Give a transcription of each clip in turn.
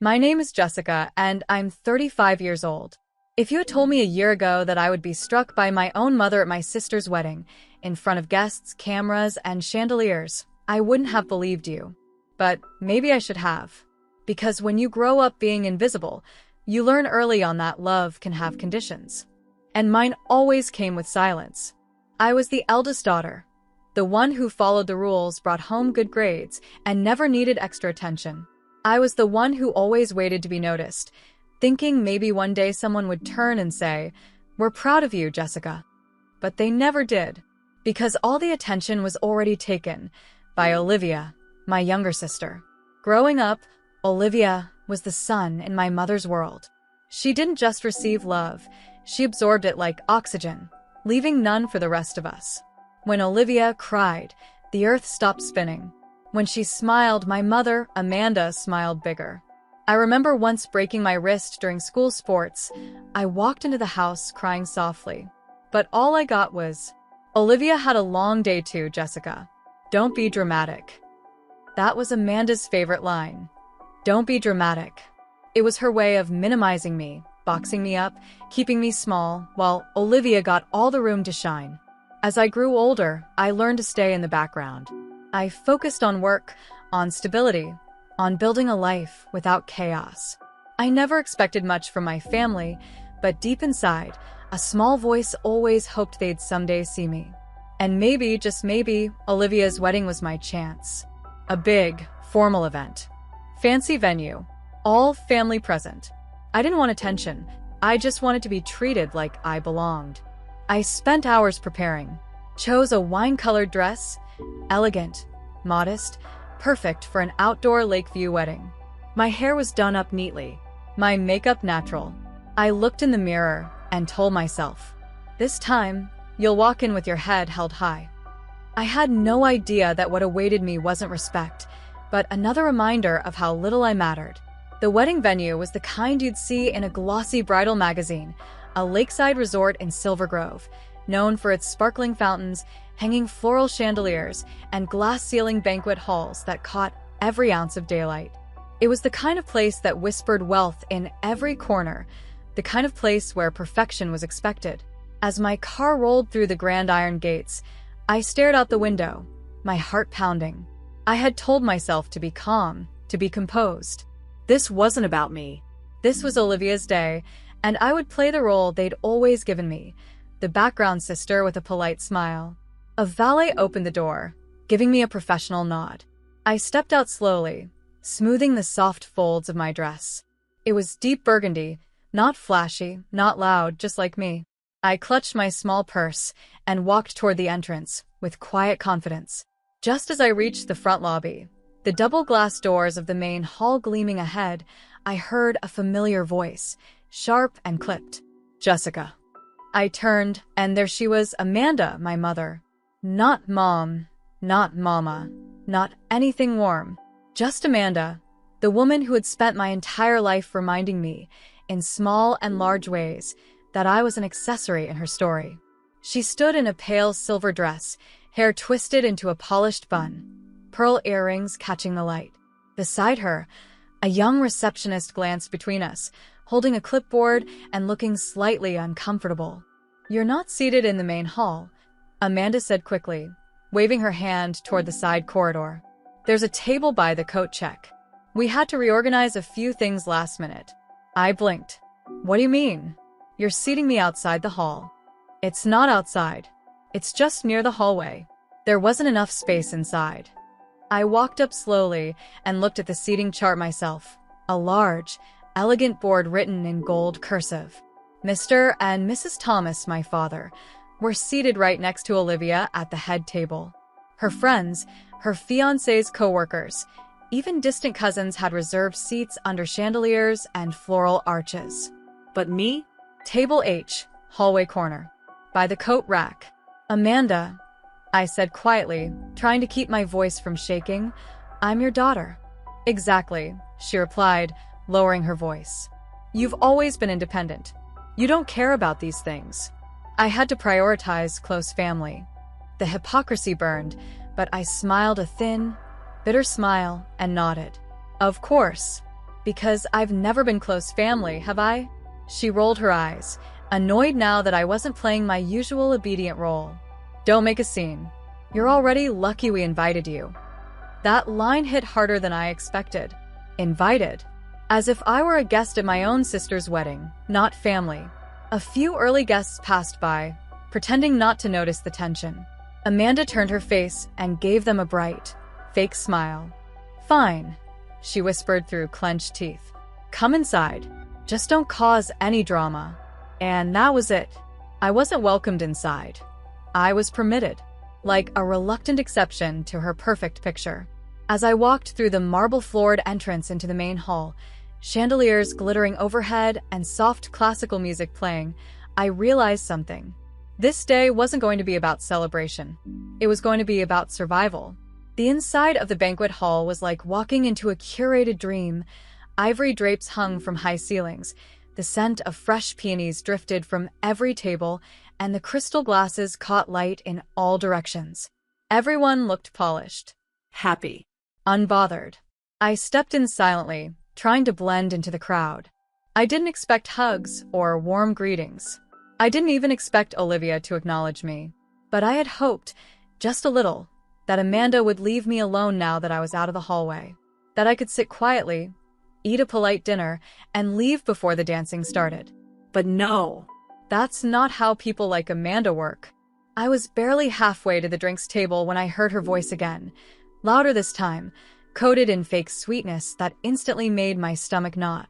My name is Jessica, and I'm 35 years old. If you had told me a year ago that I would be struck by my own mother at my sister's wedding, in front of guests, cameras, and chandeliers, I wouldn't have believed you. But maybe I should have. Because when you grow up being invisible, you learn early on that love can have conditions. And mine always came with silence. I was the eldest daughter, the one who followed the rules, brought home good grades, and never needed extra attention. I was the one who always waited to be noticed, thinking maybe one day someone would turn and say, "We're proud of you, Jessica." But they never did, because all the attention was already taken by Olivia, my younger sister. Growing up, Olivia was the sun in my mother's world. She didn't just receive love, she absorbed it like oxygen, leaving none for the rest of us. When Olivia cried, the earth stopped spinning. When she smiled, my mother, Amanda, smiled bigger. I remember once breaking my wrist during school sports. I walked into the house crying softly. But all I got was, "Olivia had a long day too, Jessica. Don't be dramatic." That was Amanda's favorite line. Don't be dramatic. It was her way of minimizing me, boxing me up, keeping me small, while Olivia got all the room to shine. As I grew older, I learned to stay in the background. I focused on work, on stability, on building a life without chaos. I never expected much from my family, but deep inside, a small voice always hoped they'd someday see me. And maybe, just maybe, Olivia's wedding was my chance. A big, formal event. Fancy venue. All family present. I didn't want attention. I just wanted to be treated like I belonged. I spent hours preparing. Chose a wine-colored dress, elegant, modest, perfect for an outdoor lakeview wedding. My hair was done up neatly, my makeup natural. I looked in the mirror and told myself, this time, you'll walk in with your head held high. I had no idea that what awaited me wasn't respect, but another reminder of how little I mattered. The wedding venue was the kind you'd see in a glossy bridal magazine, a lakeside resort in Silver Grove, known for its sparkling fountains, hanging floral chandeliers, and glass-ceiling banquet halls that caught every ounce of daylight. It was the kind of place that whispered wealth in every corner, the kind of place where perfection was expected. As my car rolled through the grand iron gates, I stared out the window, my heart pounding. I had told myself to be calm, to be composed. This wasn't about me. This was Olivia's day, and I would play the role they'd always given me, the background sister with a polite smile. A valet opened the door, giving me a professional nod. I stepped out slowly, smoothing the soft folds of my dress. It was deep burgundy, not flashy, not loud, just like me. I clutched my small purse and walked toward the entrance with quiet confidence. Just as I reached the front lobby, the double glass doors of the main hall gleaming ahead, I heard a familiar voice, sharp and clipped. Jessica. I turned, and there she was, Amanda, my mother. Not mom, not mama, not anything warm. Just Amanda, the woman who had spent my entire life reminding me, in small and large ways, that I was an accessory in her story. She stood in a pale silver dress, hair twisted into a polished bun, pearl earrings catching the light. Beside her, a young receptionist glanced between us, holding a clipboard and looking slightly uncomfortable. "You're not seated in the main hall," Amanda said quickly, waving her hand toward the side corridor. "There's a table by the coat check. We had to reorganize a few things last minute." I blinked. "What do you mean? You're seating me outside the hall." "It's not outside. It's just near the hallway. There wasn't enough space inside." I walked up slowly and looked at the seating chart myself. A large, elegant board written in gold cursive. Mr. and Mrs. Thomas, my father, were seated right next to Olivia at the head table. Her friends, her fiancé's co-workers, even distant cousins had reserved seats under chandeliers and floral arches. But me? Table H, hallway corner, by the coat rack. "Amanda," I said quietly, trying to keep my voice from shaking, "I'm your daughter." "Exactly," she replied, lowering her voice. "You've always been independent. You don't care about these things." I had to prioritize close family. The hypocrisy burned, but I smiled a thin, bitter smile and nodded. "Of course. Because I've never been close family, have I? She rolled her eyes, annoyed now that I wasn't playing my usual obedient role. Don't make a scene. You're already lucky we invited you. That line hit harder than I expected. Invited. As if I were a guest at my own sister's wedding, not family. A few early guests passed by, pretending not to notice the tension. Amanda turned her face and gave them a bright, fake smile. Fine, she whispered through clenched teeth. Come inside. Just don't cause any drama. And that was it. I wasn't welcomed inside. I was permitted, like a reluctant exception to her perfect picture. As I walked through the marble-floored entrance into the main hall, chandeliers glittering overhead and soft classical music playing, I realized something. This day wasn't going to be about celebration. It was going to be about survival. The inside of the banquet hall was like walking into a curated dream. Ivory drapes hung from high ceilings. The scent of fresh peonies drifted from every table, and the crystal glasses caught light in all directions. Everyone looked polished, Happy. unbothered. I stepped in silently, trying to blend into the crowd. I didn't expect hugs or warm greetings. I didn't even expect Olivia to acknowledge me. But I had hoped, just a little, that Amanda would leave me alone now that I was out of the hallway. That I could sit quietly, eat a polite dinner, and leave before the dancing started. But no. That's not how people like Amanda work. I was barely halfway to the drinks table when I heard her voice again, louder this time, coated in fake sweetness that instantly made my stomach knot.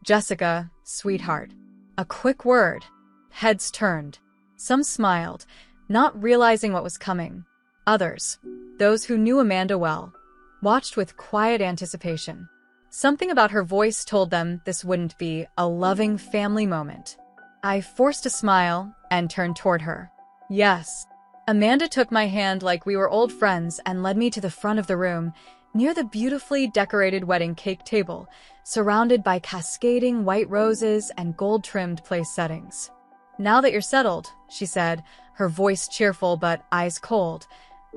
Jessica, sweetheart. A quick word. Heads turned. Some smiled, not realizing what was coming. Others, those who knew Amanda well, watched with quiet anticipation. Something about her voice told them this wouldn't be a loving family moment. I forced a smile and turned toward her. Yes. Amanda took my hand like we were old friends and led me to the front of the room, near the beautifully decorated wedding cake table, surrounded by cascading white roses and gold-trimmed place settings. Now that you're settled, she said, her voice cheerful but eyes cold,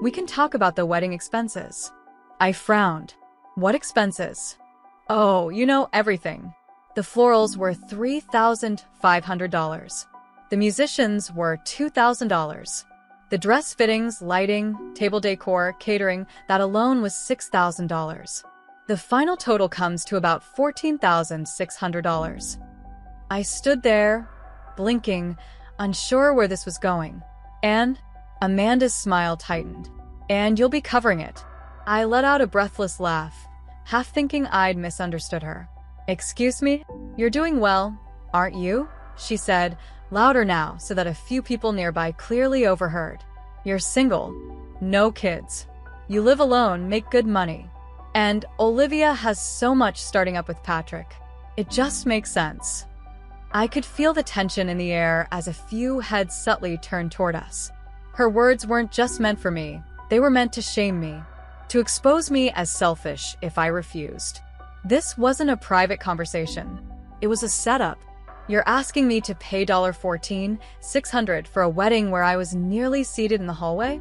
we can talk about the wedding expenses. I frowned. What expenses? Oh, you know, everything. The florals were $3,500. The musicians were $2,000. The dress fittings, lighting, table decor, catering, that alone was $6,000. The final total comes to about $14,600. I stood there, blinking, unsure where this was going. And Amanda's smile tightened. And you'll be covering it. I let out a breathless laugh, half thinking I'd misunderstood her. Excuse me? You're doing well, aren't you? She said, louder now so that a few people nearby clearly overheard. You're single. No kids. You live alone, make good money. And Olivia has so much starting up with Patrick. It just makes sense. I could feel the tension in the air as a few heads subtly turned toward us. Her words weren't just meant for me. They were meant to shame me, to expose me as selfish if I refused. This wasn't a private conversation. It was a setup. You're asking me to pay $14,600 for a wedding where I was nearly seated in the hallway?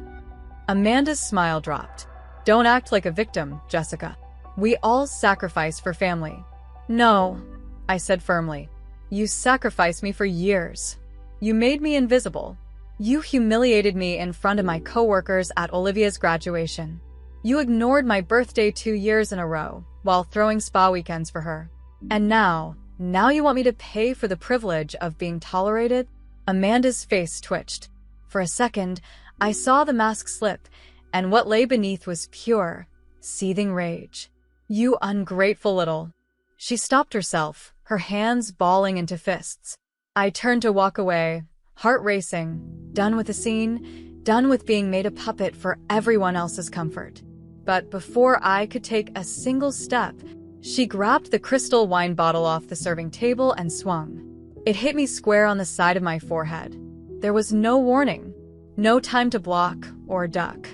Amanda's smile dropped. Don't act like a victim, Jessica. We all sacrifice for family. No, I said firmly. You sacrificed me for years. You made me invisible. You humiliated me in front of my coworkers at Olivia's graduation. You ignored my birthday 2 years in a row while throwing spa weekends for her. And now you want me to pay for the privilege of being tolerated? Amanda's face twitched. For a second, I saw the mask slip, and what lay beneath was pure, seething rage. You ungrateful little. She stopped herself, her hands balling into fists. I turned to walk away, heart racing, done with the scene, done with being made a puppet for everyone else's comfort. But before I could take a single step, she grabbed the crystal wine bottle off the serving table and swung. It hit me square on the side of my forehead. There was no warning, no time to block or duck.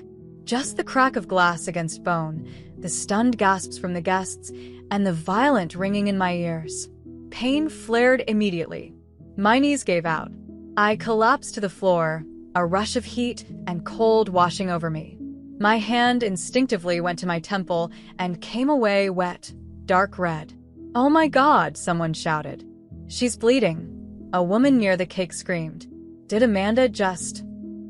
Just the crack of glass against bone, the stunned gasps from the guests, and the violent ringing in my ears. Pain flared immediately. My knees gave out. I collapsed to the floor, a rush of heat and cold washing over me. My hand instinctively went to my temple and came away wet, dark red. "Oh my God," someone shouted. "She's bleeding." A woman near the cake screamed. "Did Amanda just—"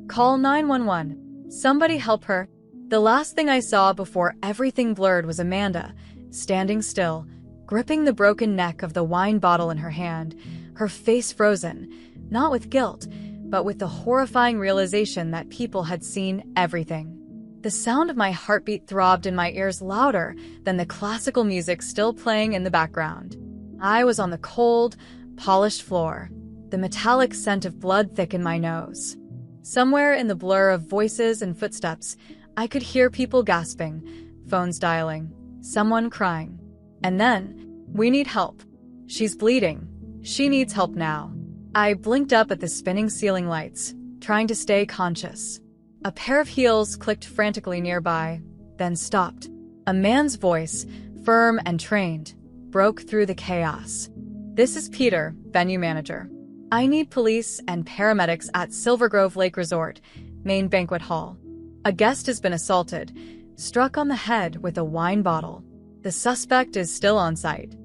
"Call 911. Somebody help her." The last thing I saw before everything blurred was Amanda, standing still, gripping the broken neck of the wine bottle in her hand, her face frozen, not with guilt, but with the horrifying realization that people had seen everything. The sound of my heartbeat throbbed in my ears louder than the classical music still playing in the background. I was on the cold, polished floor, the metallic scent of blood thick in my nose. Somewhere in the blur of voices and footsteps, I could hear people gasping, phones dialing, someone crying. And then, "We need help. She's bleeding. She needs help now." I blinked up at the spinning ceiling lights, trying to stay conscious. A pair of heels clicked frantically nearby, then stopped. A man's voice, firm and trained, broke through the chaos. "This is Peter, venue manager. I need police and paramedics at Silver Grove Lake Resort, main banquet hall. A guest has been assaulted, struck on the head with a wine bottle. The suspect is still on site."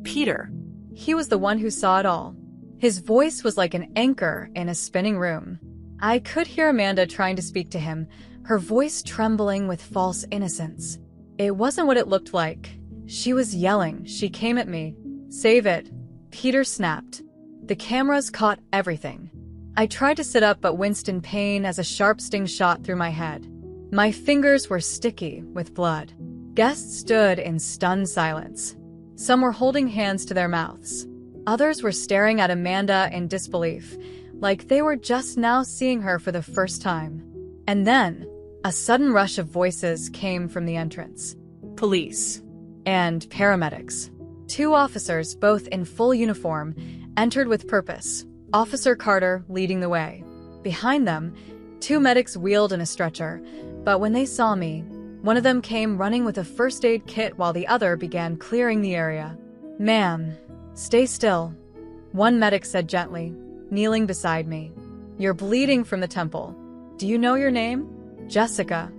Peter. He was the one who saw it all. His voice was like an anchor in a spinning room. I could hear Amanda trying to speak to him, her voice trembling with false innocence. It wasn't what it looked like. She was yelling. She came at me. "Save it." Peter snapped. The cameras caught everything. I tried to sit up but winced in pain as a sharp sting shot through my head. My fingers were sticky with blood. Guests stood in stunned silence. Some were holding hands to their mouths. Others were staring at Amanda in disbelief, like they were just now seeing her for the first time. And then, a sudden rush of voices came from the entrance. Police. And paramedics. 2 officers, both in full uniform, entered with purpose, Officer Carter leading the way. Behind them, 2 medics wheeled in a stretcher, but when they saw me, one of them came running with a first aid kit while the other began clearing the area. "Ma'am, stay still," one medic said gently, kneeling beside me. "You're bleeding from the temple. Do you know your name?" "Jessica,"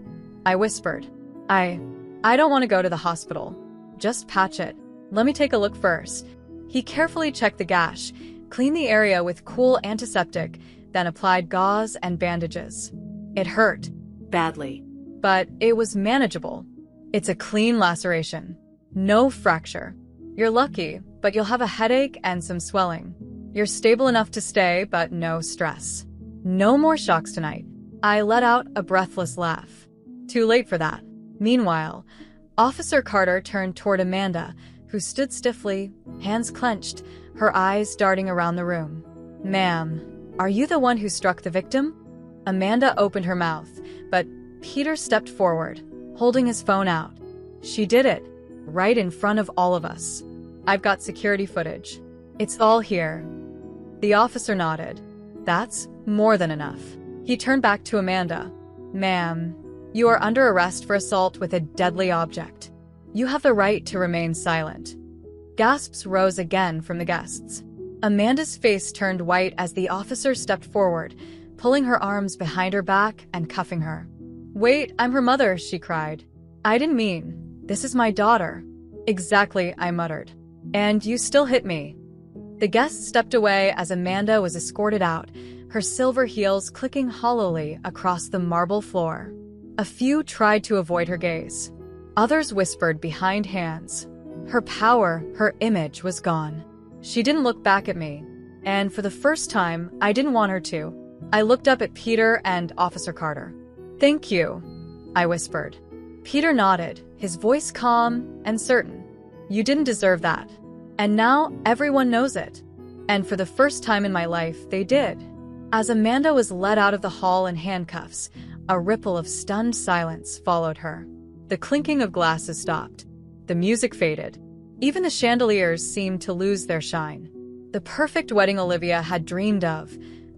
I whispered. I don't want to go to the hospital. Just patch it. Let me take a look first." He carefully checked the gash, cleaned the area with cool antiseptic, then applied gauze and bandages. It hurt. Badly. But it was manageable. "It's a clean laceration. No fracture. You're lucky, but you'll have a headache and some swelling. You're stable enough to stay, but no stress. No more shocks tonight." I let out a breathless laugh. Too late for that. Meanwhile, Officer Carter turned toward Amanda, who stood stiffly, hands clenched, her eyes darting around the room. "Ma'am, are you the one who struck the victim?" Amanda opened her mouth, but Peter stepped forward, holding his phone out. "She did it, right in front of all of us. I've got security footage. It's all here." The officer nodded. "That's more than enough." He turned back to Amanda. "Ma'am, you are under arrest for assault with a deadly object. You have the right to remain silent." Gasps rose again from the guests. Amanda's face turned white as the officer stepped forward, pulling her arms behind her back and cuffing her. "Wait, I'm her mother," she cried. "I didn't mean. This is my daughter." "Exactly," I muttered. "And you still hit me." The guests stepped away as Amanda was escorted out, her silver heels clicking hollowly across the marble floor. A few tried to avoid her gaze. Others whispered behind hands. Her power, her image was gone. She didn't look back at me, and for the first time, I didn't want her to. I looked up at Peter and Officer Carter. "Thank you," I whispered. Peter nodded, his voice calm and certain. "You didn't deserve that. And now everyone knows it." And for the first time in my life, they did. As Amanda was led out of the hall in handcuffs, a ripple of stunned silence followed her. The clinking of glasses stopped. The music faded. Even the chandeliers seemed to lose their shine. The perfect wedding Olivia had dreamed of,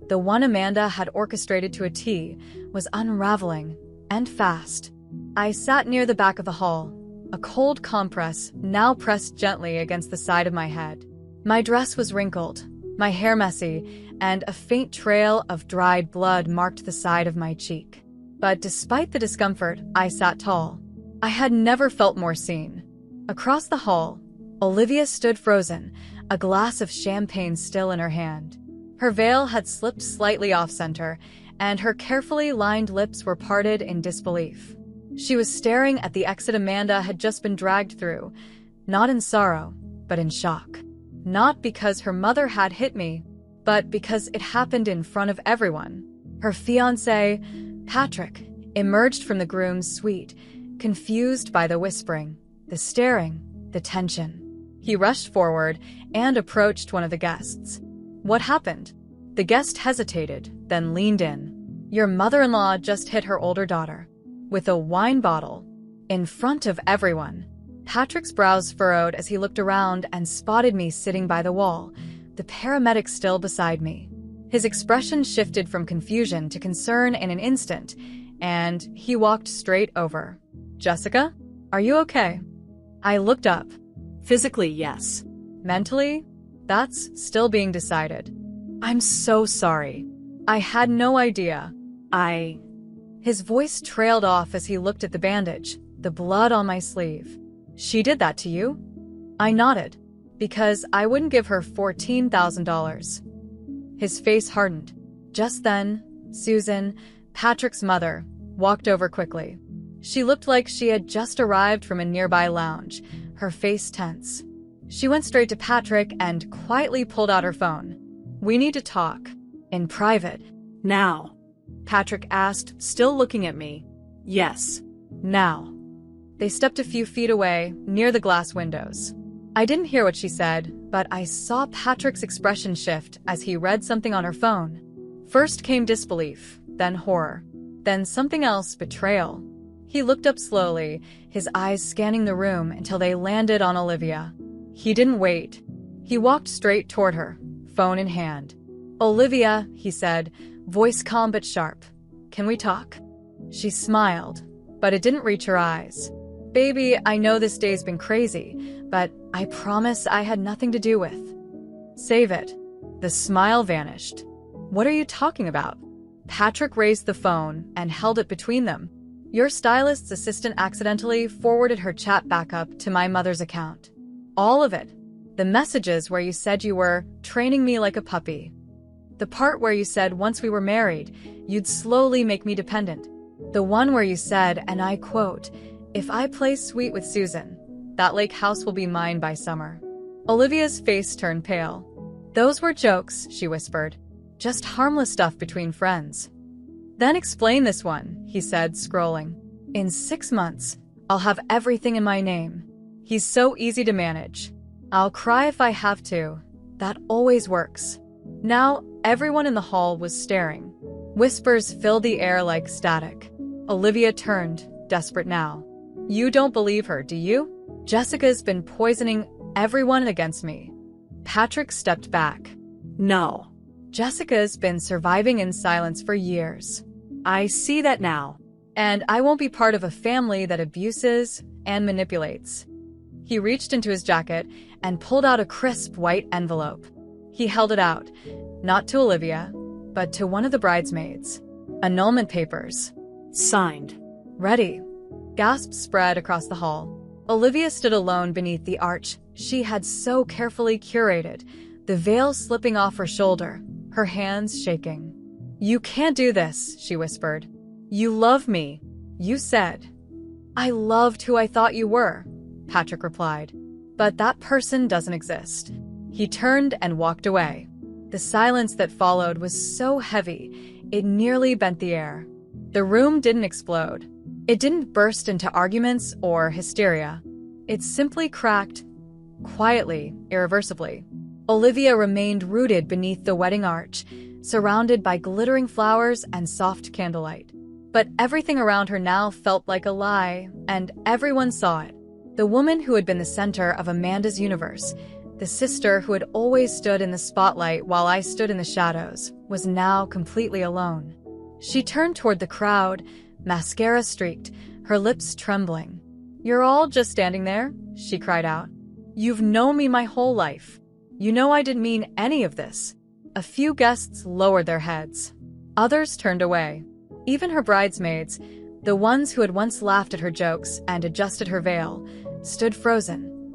the one Amanda had orchestrated to a T, was unraveling, and fast. I sat near the back of the hall, a cold compress now pressed gently against the side of my head. My dress was wrinkled, my hair messy, and a faint trail of dried blood marked the side of my cheek. But despite the discomfort, I sat tall. I had never felt more seen. Across the hall, Olivia stood frozen, a glass of champagne still in her hand. Her veil had slipped slightly off-center, and her carefully lined lips were parted in disbelief. She was staring at the exit Amanda had just been dragged through, not in sorrow, but in shock. Not because her mother had hit me, but because it happened in front of everyone. Her fiancé, Patrick, emerged from the groom's suite, confused by the whispering, the staring, the tension. He rushed forward and approached one of the guests. "What happened?" The guest hesitated, then leaned in. "Your mother-in-law just hit her older daughter with a wine bottle in front of everyone." Patrick's brows furrowed as he looked around and spotted me sitting by the wall, the paramedic still beside me. His expression shifted from confusion to concern in an instant, and he walked straight over. "Jessica, are you okay?" I looked up. Physically, yes. Mentally, that's still being decided. "I'm so sorry. I had no idea." His voice trailed off as he looked at the bandage, the blood on my sleeve. "She did that to you?" I nodded, because I wouldn't give her $14,000. His face hardened. Just then, Susan, Patrick's mother, walked over quickly. She looked like she had just arrived from a nearby lounge, her face tense. She went straight to Patrick and quietly pulled out her phone. "We need to talk. In private." "Now?" Patrick asked, still looking at me. "Yes." "Now." They stepped a few feet away, near the glass windows. I didn't hear what she said, but I saw Patrick's expression shift as he read something on her phone. First came disbelief, then horror, then something else, betrayal. He looked up slowly, his eyes scanning the room until they landed on Olivia. He didn't wait. He walked straight toward her, phone in hand. "Olivia," he said, voice calm but sharp. "Can we talk?" She smiled, but it didn't reach her eyes. "Baby, I know this day's been crazy, but I promise I had nothing to do with." "Save it." The smile vanished. "What are you talking about?" Patrick raised the phone and held it between them. "Your stylist's assistant accidentally forwarded her chat backup to my mother's account. All of it. The messages where you said you were training me like a puppy. The part where you said once we were married, you'd slowly make me dependent. The one where you said, and I quote, 'If I play sweet with Susan, that lake house will be mine by summer.'" Olivia's face turned pale. "Those were jokes," she whispered. "Just harmless stuff between friends." "Then explain this one," he said, scrolling. "In 6 months, I'll have everything in my name. He's so easy to manage. I'll cry if I have to. That always works." Now, everyone in the hall was staring. Whispers filled the air like static. Olivia turned, desperate now. "You don't believe her, do you? Jessica's been poisoning everyone against me." Patrick stepped back. "No." "Jessica's been surviving in silence for years. I see that now. And I won't be part of a family that abuses and manipulates." He reached into his jacket and pulled out a crisp white envelope. He held it out, not to Olivia, but to one of the bridesmaids. "Annulment papers. Signed." "Ready." Gasps spread across the hall. Olivia stood alone beneath the arch she had so carefully curated, the veil slipping off her shoulder, her hands shaking. "You can't do this," she whispered. "You love me. You said." "I loved who I thought you were," Patrick replied. "But that person doesn't exist." He turned and walked away. The silence that followed was so heavy, it nearly bent the air. The room didn't explode. It didn't burst into arguments or hysteria. It simply cracked, quietly, irreversibly. Olivia remained rooted beneath the wedding arch, surrounded by glittering flowers and soft candlelight. But everything around her now felt like a lie, and everyone saw it. The woman who had been the center of Amanda's universe, the sister who had always stood in the spotlight while I stood in the shadows, was now completely alone. She turned toward the crowd, mascara streaked, her lips trembling. "You're all just standing there?" she cried out. "You've known me my whole life. You know I didn't mean any of this." A few guests lowered their heads. Others turned away. Even her bridesmaids, the ones who had once laughed at her jokes and adjusted her veil, stood frozen,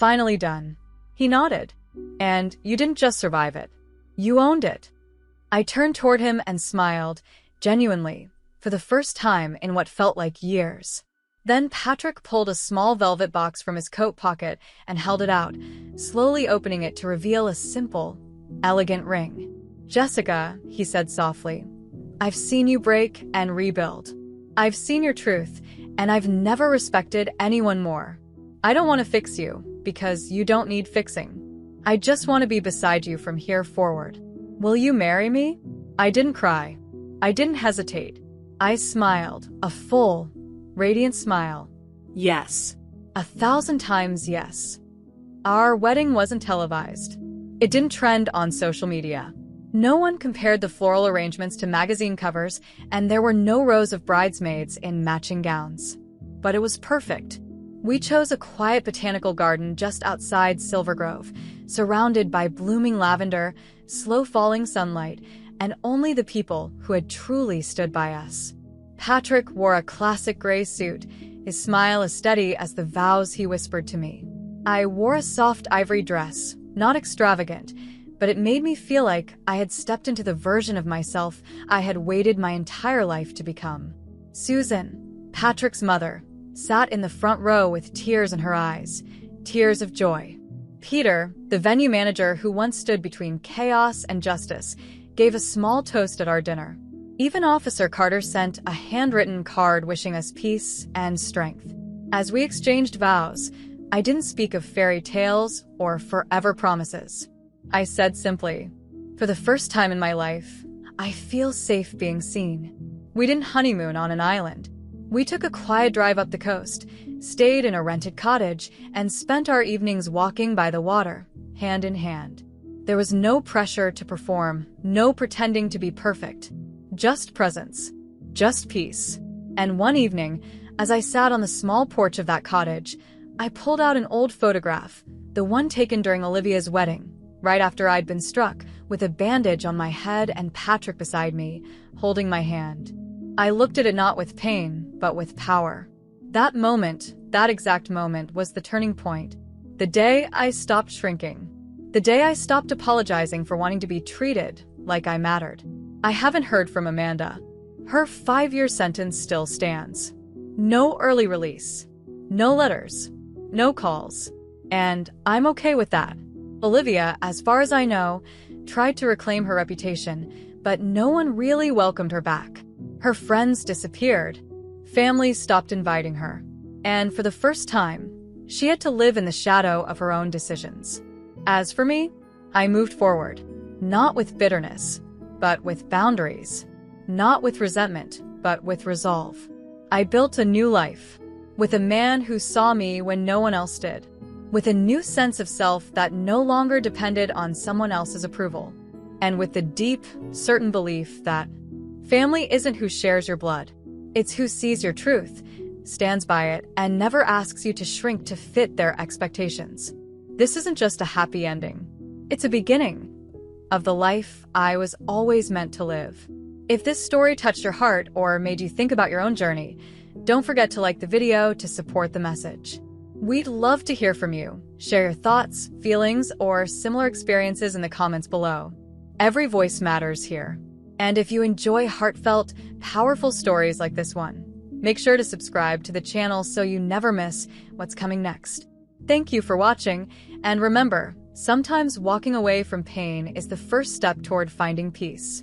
Finally done. He nodded. And you didn't just survive it. You owned it. I turned toward him and smiled, genuinely, for the first time in what felt like years. Then Patrick pulled a small velvet box from his coat pocket and held it out, slowly opening it to reveal a simple, elegant ring. Jessica, he said softly, I've seen you break and rebuild. I've seen your truth, and I've never respected anyone more. I don't want to fix you, because you don't need fixing. I just want to be beside you from here forward. Will you marry me? I didn't cry. I didn't hesitate. I smiled, a full, radiant smile. Yes. 1,000 times yes. Our wedding wasn't televised. It didn't trend on social media. No one compared the floral arrangements to magazine covers, and there were no rows of bridesmaids in matching gowns. But it was perfect. We chose a quiet botanical garden just outside Silver Grove, surrounded by blooming lavender, slow-falling sunlight, and only the people who had truly stood by us. Patrick wore a classic gray suit, his smile as steady as the vows he whispered to me. I wore a soft ivory dress, not extravagant, but it made me feel like I had stepped into the version of myself I had waited my entire life to become. Susan, Patrick's mother, sat in the front row with tears in her eyes, tears of joy. Peter, the venue manager who once stood between chaos and justice, gave a small toast at our dinner. Even Officer Carter sent a handwritten card wishing us peace and strength. As we exchanged vows, I didn't speak of fairy tales or forever promises. I said simply, for the first time in my life, I feel safe being seen. We didn't honeymoon on an island. We took a quiet drive up the coast, stayed in a rented cottage, and spent our evenings walking by the water, hand in hand. There was no pressure to perform, no pretending to be perfect. Just presence. Just peace. And one evening, as I sat on the small porch of that cottage, I pulled out an old photograph, the one taken during Olivia's wedding, right after I'd been struck, with a bandage on my head and Patrick beside me, holding my hand. I looked at it not with pain, but with power. That moment, that exact moment, was the turning point. The day I stopped shrinking. The day I stopped apologizing for wanting to be treated like I mattered. I haven't heard from Amanda. Her 5-year sentence still stands. No early release. No letters. No calls. And I'm okay with that. Olivia, as far as I know, tried to reclaim her reputation, but no one really welcomed her back. Her friends disappeared. Families stopped inviting her. And for the first time, she had to live in the shadow of her own decisions. As for me, I moved forward, not with bitterness, but with boundaries. Not with resentment, but with resolve. I built a new life, with a man who saw me when no one else did, with a new sense of self that no longer depended on someone else's approval, and with the deep, certain belief that family isn't who shares your blood. It's who sees your truth, stands by it, and never asks you to shrink to fit their expectations. This isn't just a happy ending. It's a beginning of the life I was always meant to live. If this story touched your heart or made you think about your own journey, don't forget to like the video to support the message. We'd love to hear from you. Share your thoughts, feelings, or similar experiences in the comments below. Every voice matters here. And if you enjoy heartfelt, powerful stories like this one, make sure to subscribe to the channel so you never miss what's coming next. Thank you for watching, and remember, sometimes walking away from pain is the first step toward finding peace.